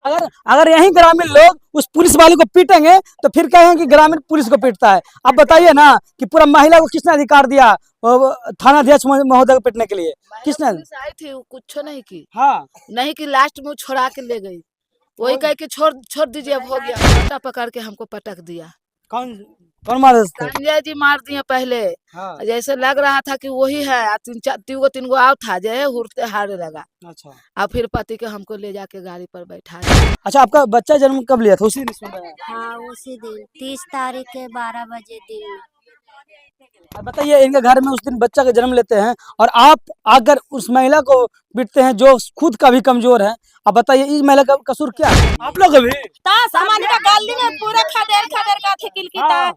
अगर अगर यही ग्रामीण लोग उस पुलिस वाले को पीटेंगे तो फिर कहेंगे कि ग्रामीण पुलिस को पीटता है। अब बताइए ना कि पूरा महिला को किसने अधिकार दिया थाना अध्यक्ष महोदय को पीटने के लिए? किसने? पुलिस आई थी, वो कुछ नहीं की। हाँ, नहीं कि लास्ट में वो छोड़ा के ले गई। वही कह के छोड़ छोड़ दीजिए, अब हो गया। कांटा पकड़ के हमको पटक दिया। कौन कौन मारे थे? संजय जी मार दिए पहले। हाँ, जैसे लग रहा था कि वही है। तीन गो आव था, जो है हुरते हारे लगा। अच्छा और फिर पति के हमको ले जाके गाड़ी पर बैठाया। अच्छा। आपका बच्चा जन्म कब लिया था? उसी दिन सुन रहे हैं। हाँ उसी दिन 30 तारीख के 12 बजे दिन में। अब बताइए, इनके घर में उस दिन बच्चा का जन्म लेते हैं और आप आकर उस महिला को पीटते हैं जो खुद का भी कमजोर है। अब बताइए, इस महिला का कसूर क्या है? आप लोग भी सामान का गली में पूरा खदेड़ खदेड़ का थे किल की हाँ।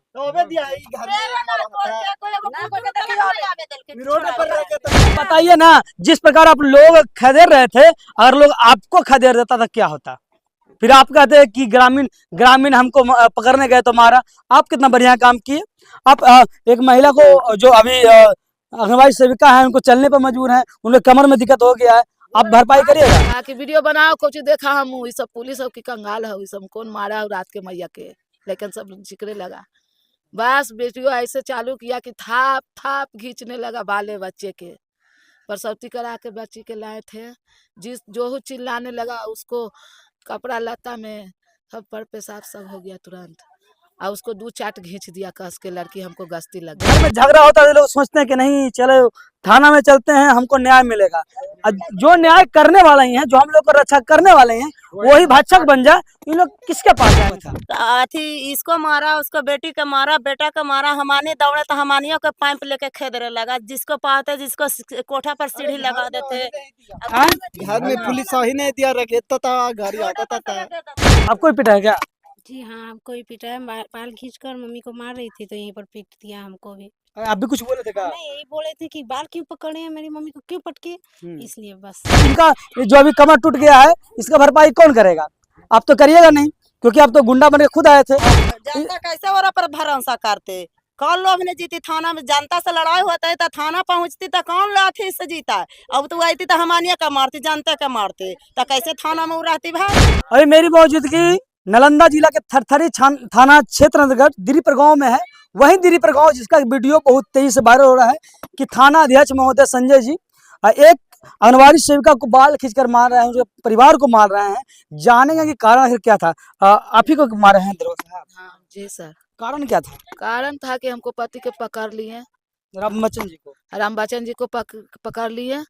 बताइए ना, जिस प्रकार आप लोग खदेड़ रहे थे, अगर लोग आपको खदेड़ देता था क्या होता? फिर आप कहते हैं कि ग्रामीण ग्रामीण हमको पकड़ने गए तो मारा। आप कितना बढ़िया काम किए। आप एक महिला को जो अभी आंगनबाड़ी सेविका है, उनको चलने पर मजबूर है, उनके कमर में दिक्कत हो गया है, आप भरपाई करिएगा? कि वीडियो बनाओ, कुछ देखा हम ये सब पुलिस सब की कंगाल है, सब कौन मारा है रात के मैया के, लेकिन सब जिक्रे लगा। बस वीडियो ऐसे चालू किया कि थाप थाप खींचने लगा बाले बच्चे के। प्रसवती करा के बच्ची के लाए थे, जिस जो चिल्लाने लगा उसको कपड़ा लता में सब पर पेशाब सब हो गया तुरंत। और उसको 2 चाट घींच दिया कस के, लड़की हमको गश्ती लग गई। घर में झगड़ा होता है तो लोग सोचते हैं कि नहीं चलो थाना में चलते हैं, हमको न्याय मिलेगा। जो न्याय करने वाले ही हैं, जो हम लोग को रक्षा करने वाले हैं, वही भक्षक बन जाए, इन लोग किसके पास जाए? अथी इसको मारा, उसको बेटी का मारा, बेटा का मारा। हमानी दौड़े तो हमानियों का पाइप लेके खेदरे लगा। जिसको पाते जिसको कोठा पर सीढ़ी लगा देते। घर में पुलिस ही नहीं दिया, रखेता था, घर आता था। आपको भी पिटा है क्या? जी हाँ, हमको भी पीटा है। बाल खींचकर मम्मी को मार रही थी तो यहीं पर पीट दिया हमको भी। आप भी कुछ बोले थे क्या? नहीं, यही बोले थे कि बाल क्यों पकड़े हैं मेरी मम्मी को, क्यों पटके, इसलिए बस। इनका जो अभी कमर टूट गया है, इसका भरपाई कौन करेगा? आप तो करिएगा नहीं, क्योंकि आप तो गुंडा बन के खुद आए थे। जनता कैसे और पर भरोसा करते? कौन लोग ने जीती थाना में? जनता से लड़ाई होता है तो थाना पहुंचती तो कौन लाठी से जीता? अब तो आई थी तो हमानिया का मारती, जनता का मारते, तो कैसे थाना में रहती भाई? अभी मेरी मौजूदगी नालंदा जिला के थरथरी थाना क्षेत्र अंतर्गत दिरीपर गांव में है। वही दिरीपर गांव जिसका वीडियो बहुत तेजी से वायरल हो रहा है कि थाना अध्यक्ष महोदय संजय जी एक आंगनबाड़ी सेविका को बाल खींचकर मार रहे हैं, उनके परिवार को मार रहे हैं। जानेंगे कि कारण आखिर क्या था। आप ही को मारे हैं हाँ जी सर। कारण क्या था? कारण था कि हमको पति के पकड़ लिए, राम बच्चन जी को। राम बच्चन जी को पकड़ लिए।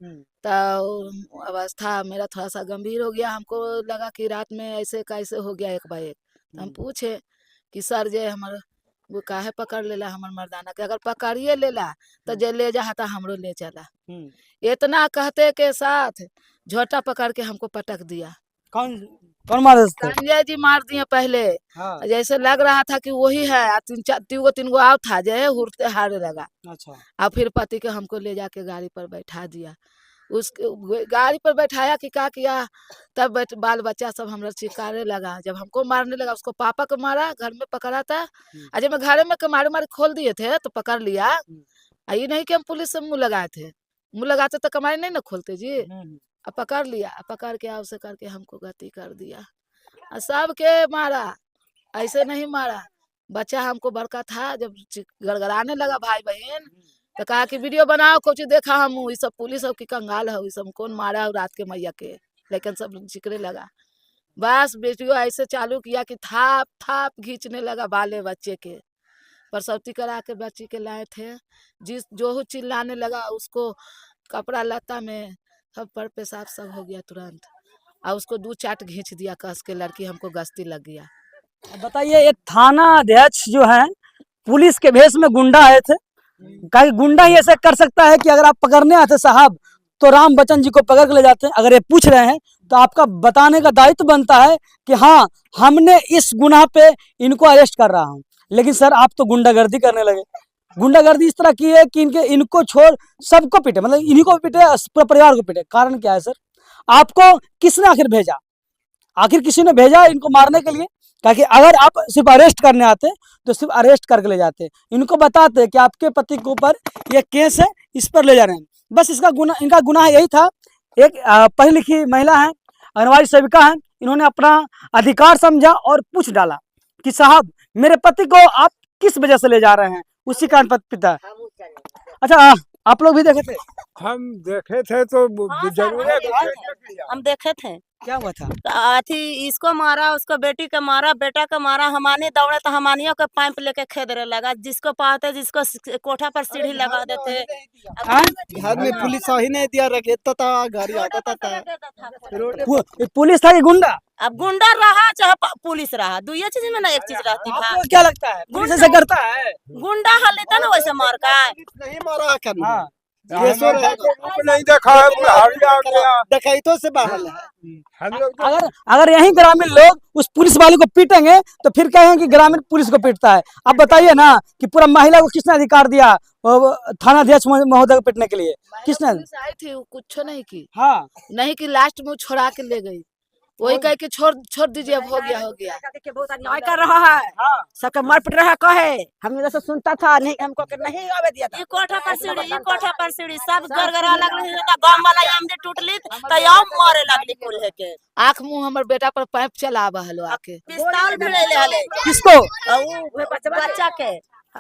तो अवस्था मेरा थोड़ा सा गंभीर हो गया। हमको लगा कि रात में ऐसे कैसे हो गया एक बार एक। तो हम पूछे कि सर जे हमारे वो काहे पकड़ लेला हमार मर्दाना के? अगर पकड़िए लेला तो जे ले जाता हमरो ले चला। इतना कहते के साथ झोटा पकड़ के हमको पटक दिया। कौन कौन मारे थे? संजय जी मार दिए पहले। हाँ। जैसे लग रहा था कि वही है। तीन गो आव था, जो है हुरते हारे लगा। अच्छा। और फिर पति के हमको ले जाके गाड़ी पर बैठा दिया। उस गाड़ी पर बैठाया कि क्या किया, तब बाल बच्चा सब हमरा चिल्लाने लगा। जब हमको मारने लगा, उसको पापा को मारा, घर में पकड़ा था। जब मैं घर में मारे मारे खोल दिए थे तो पकड़ लिया। ये नहीं कि हम पुलिस से मुँह लगाए थे, मुँह लगाते तो कमाई नहीं ना खोलते जी। अब पकड़ लिया, पकड़ के आवश्य करके हमको गति कर दिया। सबके मारा, ऐसे नहीं मारा। बच्चा हमको बड़का था, जब गड़गड़ाने लगा भाई बहन तो कहा कि वीडियो बनाओ, कुछ देखा हम ये सब पुलिस सब की कंगाल है, सब कौन मारा है रात के मैया के, लेकिन सब जिक्रे लगा। बस वीडियो ऐसे चालू किया कि थाप थाप खींचने लगा बाले बच्चे के। प्रसवती करा के बच्ची के लाए थे, जिस जो चिल्लाने लगा उसको कपड़ा लता में सब पर पेशाब सब हो गया तुरंत। और उसको 2 चाट घींच दिया कस के, लड़की हमको गश्ती लग गया। बताइए, एक थाना अध्यक्ष जो है पुलिस के भेष में गुंडा आए थे। कहीं गुंडा ही ऐसा कर सकता है कि अगर आप पकड़ने आते साहब तो राम बच्चन जी को पकड़ के ले जाते हैं। अगर ये पूछ रहे हैं तो आपका बताने का दायित्व बनता है कि हाँ, हमने इस गुनाह पे इनको अरेस्ट कर रहा हूँ। लेकिन सर, आप तो गुंडागर्दी करने लगे। गुंडागर्दी इस तरह की है कि इनको छोड़ सबको पीटे, मतलब इन्हीं को पीटे, पूरे परिवार को पीटे। कारण क्या है सर? आपको किसने आखिर भेजा? आखिर किसी ने भेजा इनको मारने के लिए? ताकि अगर आप सिर्फ अरेस्ट करने आते तो सिर्फ अरेस्ट करके ले जाते, इनको बताते कि आपके पति के ऊपर ये केस है, इस पर ले जा रहे हैं। बस इनका गुनाह यही था। एक पढ़ी लिखी महिला है, आंगनबाड़ी सेविका है, इन्होंने अपना अधिकार समझा और पूछ डाला कि साहब मेरे पति को आप किस वजह से ले जा रहे हैं, उसी कारण पिता। अच्छा आप लोग भी देखे थे? हम देखे थे तो जरूर है। हम देखे थे। क्या हुआ था? अथी इसको मारा, उसको बेटी का मारा, बेटा का मारा। हमानी दौड़े तो हमानियों को पाइप लेके खेदरे लगा, जिसको पाते जिसको कोठा पर सीढ़ी लगा देते। हाँ? घर में पुलिस आ ही नहीं दिया, रखेता था गाड़ी आता था। पुलिस था कि गुंडा? अब गुंडा रहा चाहे पुलिस रहा, दुइये चीज में ना एक चीज रहती है। आपको क्या लगता है पुलिस ऐसा करता है? गुंडा हल लेता ना वैसे मार का। नहीं मारा करना। हाँ। नहीं देखा है, बिहारी आ गया। डकैतों से बाहर है। हम लोग अगर यही ग्रामीण लोग उस पुलिस वाले को पीटेंगे तो फिर कहेंगे कि ग्रामीण पुलिस को पीटता है। अब बताइए ना कि पूरा महिला को किसने अधिकार दिया थाना अध्यक्ष महोदय को पीटने के लिए? किसने? पुलिस आई थी, वो कुछ नहीं की, हाँ नहीं कि लास्ट में वो छोड़ा के ले गई। वही कह के छोड़ दीजिए, अब हो गया हो गया। बहुत अन्याय कर रहा है, सबके मार पीट रहा है। कहे हमने जैसे सुनता था, नहीं हमको के नहीं आवे दिया था। ई कोठा पर सीढ़ी सब गरगरा लगली त गांव वाला आमदे टूटली त याम मारे लगली कुल है के। आँख मुंह हमर बेटा पर पाइप चलावा हलो आके। पिस्तौल भी ले ले किसको? बच्चा के।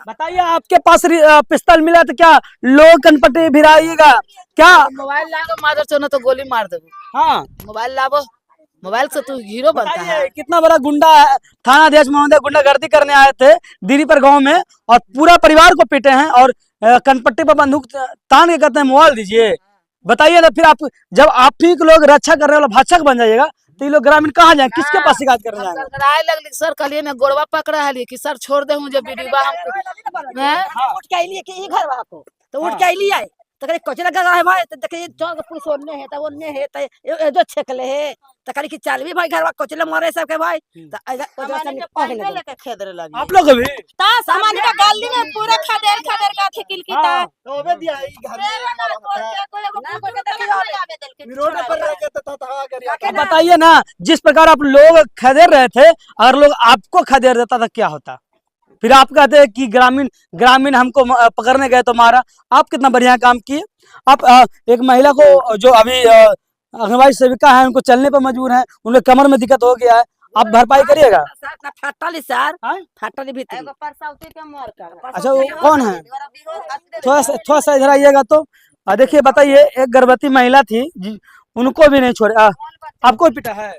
बताइए आपके पास पिस्तौल मिला तो क्या लोग कनपट्टी भिराइएगा क्या? मोबाइल लाओ, मारो चो तो गोली मार देबो। हाँ मोबाइल लाओ, मोबाइल से तू हीरो बनता है। बताइए कितना बड़ा गुंडा है। थाना अध्यक्ष महोदय गुंडागर्दी करने आए थे दीरीपर गांव में और पूरा परिवार को पीटे हैं और कनपट्टी पर बंदूक तान के कहते हैं मोबाइल दीजिए। बताइए ना फिर आप जब आप ही के लोग रक्षा करने वाला भाषक बन जाइएगा तो ये लोग ग्रामीण कहाँ जाए, किसके पास शिकायत करने जाएंगे? गड़गड़ाए लगली सर, कहलिए ना गोड़वा पकड़ा है कि सर छोड़ दे मुझे वीडियो हमको। उठ के आइलिए कि ई घर वहां को तो उठ के आइलिए आए तो करे कचरा लगा है भाई, तो देखिए जो पुलिस ओने है तो ओने है तो ये जो छेकले है तो करे कि चल भी भाई घर वा कचरा मारे सब के भाई तो ऐसा कचरा से निकल पाइप लेके खेदरे लगी। आप लोग भी ता सामान का गाली में पूरा खदेर का थे किलकिता। तो अबे दिया ई घर में रोड पर रखेता था गाड़ी आता। बताइए ना जिस प्रकार आप लोग खदेड़ रहे थे, अगर लोग आपको खदेड़ देता था क्या होता? फिर आप कहते हैं कि ग्रामीण हमको पकड़ने गए तो मारा। आप कितना बढ़िया काम किए। आप एक महिला को जो अभी आंगनबाड़ी सेविका है उनको चलने पर मजबूर है, उनके कमर में दिक्कत हो गया है, आप भरपाई करिएगा? फटली सर, हाँ? फटली भीतर। एगो परसौती के मार का। अच्छा वो कौन है? थोड़ा सा इधर आइएगा तो देखिए। बताइए एक गर्भवती महिला थी उनको भी नहीं छोड़े, आपको भी पिटा है?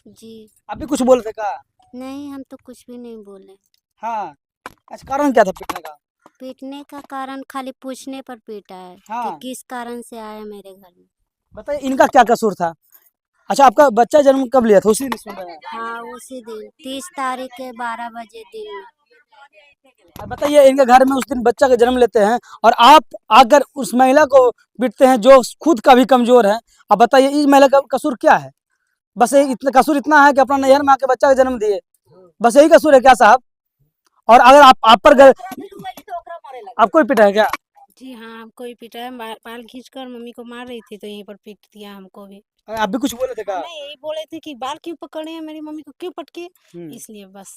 जी आप भी कुछ बोल रहे का? नहीं, हम तो कुछ भी नहीं बोले। हाँ अच्छा, कारण क्या था पीटने का? पीटने का कारण खाली पूछने पर पीटा है हाँ। कि किस कारण से आया मेरे घर में। बताइए इनका क्या कसूर था? अच्छा आपका बच्चा जन्म कब लिया था? उसी दिन सुन रहे हैं? हाँ, उसी दिन 30 तारीख के 12 बजे दिन में। अब बताइए इनके घर में उस दिन बच्चा का जन्म लेते हैं और आप आकर उस महिला को पीटते हैं जो खुद का भी कमजोर है। अब बताइए इस महिला का कसूर क्या है? बस इतना कसूर इतना है कि अपना नैहर में आके बच्चा का जन्म दिए, बस यही कसूर है क्या साहब? और अगर आप पर आपको भी पिटा है क्या? जी हाँ, हमको भी पीटा है। पाल खींचकर मम्मी को मार रही थी तो यहीं पर पीट दिया हमको भी। आप भी कुछ बोले थे क्या? नहीं, यही बोले थे कि बाल क्यों पकड़े हैं मेरी मम्मी को, क्यों पटके, इसलिए बस।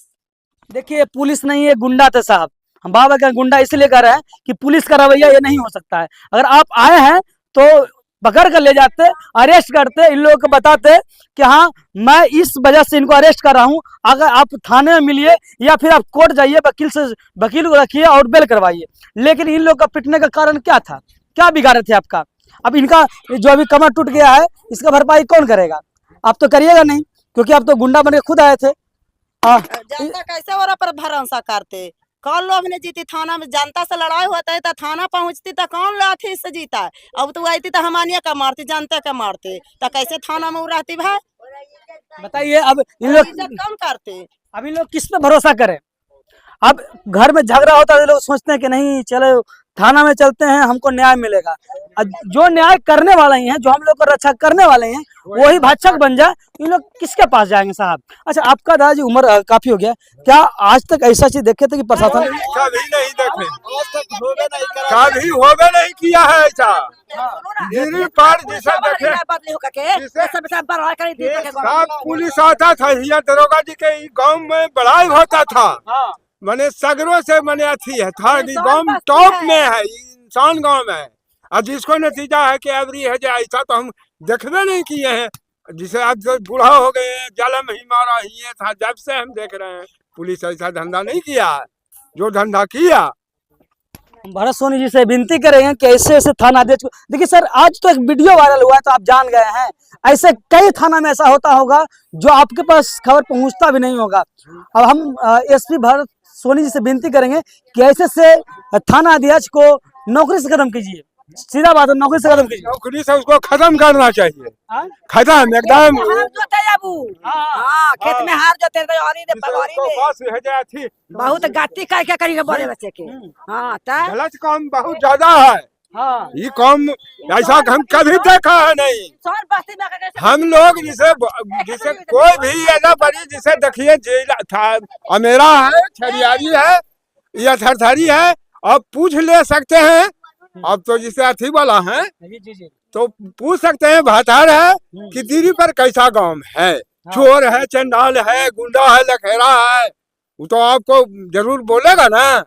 देखिए पुलिस नहीं है, गुंडा थे साहब। हम बाबा का गुंडा इसलिए कर रहे हैं कि पुलिस का रवैया ये नहीं हो सकता है। अगर आप आए हैं तो पकड़ कर ले जाते, अरेस्ट करते, इन लोगों को बताते कि हाँ मैं इस वजह से इनको अरेस्ट कर रहा हूँ। अगर आप थाने में मिलिए या फिर आप कोर्ट जाइए, वकील को रखिए और बेल करवाइए। लेकिन इन लोग का पिटने का कारण क्या था? क्या बिगाड़े थे आपका? अब इनका जो अभी कमर टूट गया है इसका भरपाई कौन करेगा? आप तो करिएगा नहीं क्योंकि आप तो गुंडा बन के खुद आए थे। जनता कैसे और पर भरोसा करते? कौन लोग ने जीती थाना में? जनता से लड़ाई होता है तो थाना पहुंचती तो कौन लाठी से जीता है? अब तो आई थी तो हमानिया का मारती, जनता का मारते तो कैसे थाना में रहती भाई? बताइए अब इन लोग इज्जत कौन करते? अब इन लोग किस पे भरोसा करें? अब घर में झगड़ा होता है तो लोग सोचते हैं कि नहीं चलो थाना में चलते हैं, हमको न्याय मिलेगा। जो न्याय करने वाले ही हैं, जो हम लोग को रक्षा करने वाले हैं, वही भाषक बन जाए, इन लोग किसके पास जाएंगे साहब? अच्छा आपका दादाजी उम्र काफी हो गया, क्या आज तक ऐसा चीज देखे थे कि प्रशासन कभी नहीं देखे, कभी होबे नहीं किया है ऐसा। गिरी पार जैसा देखे सब पुलिस आता था, हिया दरोगा जी के गांव में बड़ाई होता था। मने सगरों से मने अथी है था, गांव में टॉप में है, इंसान गांव में है। और जिसको नतीजा है कि अबरी है जो ऐसा तो हम देखबे नहीं किए हैं। जिसे अब जो बूढ़ा हो गए हैं, जलम ही मारा ही है था, जब से हम देख रहे हैं पुलिस ऐसा धंधा नहीं किया है। जो धंधा किया, हम भरत सोनी जी से विनती करेंगे कि ऐसे ऐसे थाना अध्यक्ष को, देखिए सर आज तो एक वीडियो वायरल हुआ है तो आप जान गए हैं, ऐसे कई थाना में ऐसा होता होगा जो आपके पास खबर पहुंचता भी नहीं होगा। अब हम एसपी भरत सोनी जी से विनती करेंगे कि ऐसे से थाना अध्यक्ष को नौकरी से खत्म कीजिए, सीधा बात है, नौकरी से खत्म कीजिए। नौकरी से उसको खत्म करना चाहिए, हाँ? खत्म एकदम। हार जोते जाबू हाँ खेत में हार जोते तो और ही दे जिसे पगवारी उसको दे बस है जे थी, बहुत गति कर के करी बड़े बच्चे के हाँ ता गलत काम बहुत ज्यादा है। हाँ ये काम ऐसा हम कभी देखा है नहीं। सोन बस्ती में आके हम लोग जिसे कोई भी ऐसा बड़ी जिसे देखिए जेल था, अमेरा है, छरियारी है या थरथरी है, अब पूछ ले सकते हैं। अब तो जिसे अथी वाला है जी जी जी तो पूछ सकते हैं, भातार है कि दीदी पर कैसा गांव है, चोर है, चंडाल है, गुंडा है, लखेरा है, वो तो आपको जरूर बोलेगा ना।